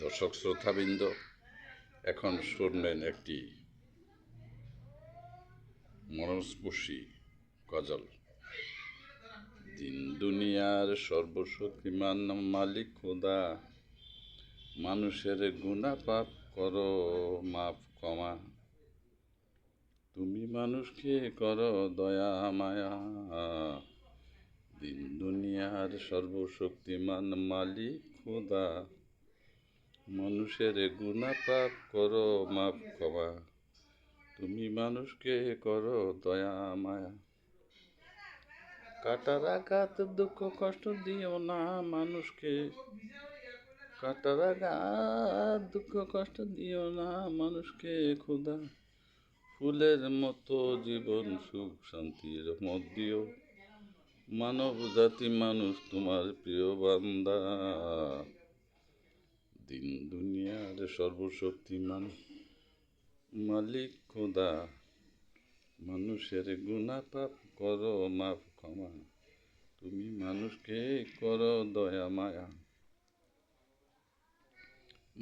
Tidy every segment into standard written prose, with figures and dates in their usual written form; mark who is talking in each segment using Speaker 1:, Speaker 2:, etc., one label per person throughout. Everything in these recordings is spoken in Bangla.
Speaker 1: দর্শক শ্রোতাবৃন্দ, এখন শুনলেন একটি মনস্পর্শী গজল। দিন দুনিয়ার সর্বশক্তিমান মালিক খোদা, মানুষের গুনাহ পাপ করো মাফ ক্ষমা, তুমি মানুষকে করো দয়া মায়া। দিন দুনিয়ার সর্বশক্তিমান মালিক খোদা, মানুষের গুনাহ পাপ করো মাফ ক্ষমা, তুমি মানুষকে করো দয়া মায়া। কাটার আঘাত দুঃখ কষ্ট দিও না মানুষকে, কাটার আঘাত দুঃখ কষ্ট দিও না মানুষকে খোদা, ফুলের মতো জীবন সুখ শান্তির মত দিও, মানব জাতি মানুষ তোমার প্রিয় বান্দা। দিন দুনিয়ার সর্বশক্তিমান মালিক খোদা, মানুষের গুনাহ পাপ করো মাফ ক্ষমা, তুমি মানুষকে করো দয়া মায়া।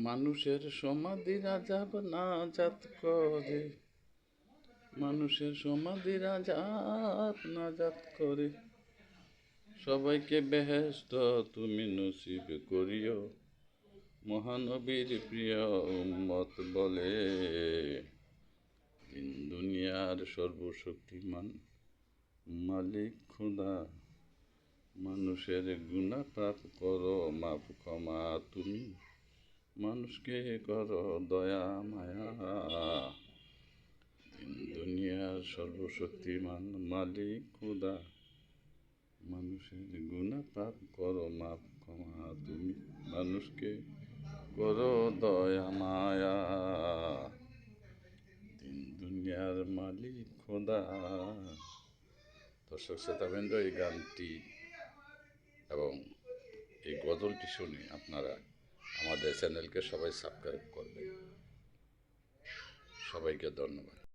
Speaker 1: মানুষের সমাধির আযাব নাজাত করে, মানুষের সমাধির আযাব নাজাত করে, সবাইকে বেহেশত তুমি নসিব করিও, মহানবীর প্রিয় উম্মত বলে। দিন দুনিয়ার সর্বশক্তিমান মালিক খোদা, মানুষের গুনাহ পাপ করো মাফ ক্ষমা, তুমি মানুষকে করো দয়া মায়া। দিন দুনিয়ার সর্বশক্তিমান মালিক খোদা, মানুষের গুনাহ পাপ করো মাফ ক্ষমা, তুমি মানুষকে করো দয়া মায়া। দিন দুনিয়ার মালিক খোদা। দর্শক শ্রোতাবৃন্দ, এই গানটি এবং এই গজলটি শুনে আপনারা আমাদের চ্যানেলকে সবাই সাবস্ক্রাইব করবেন। সবাইকে ধন্যবাদ।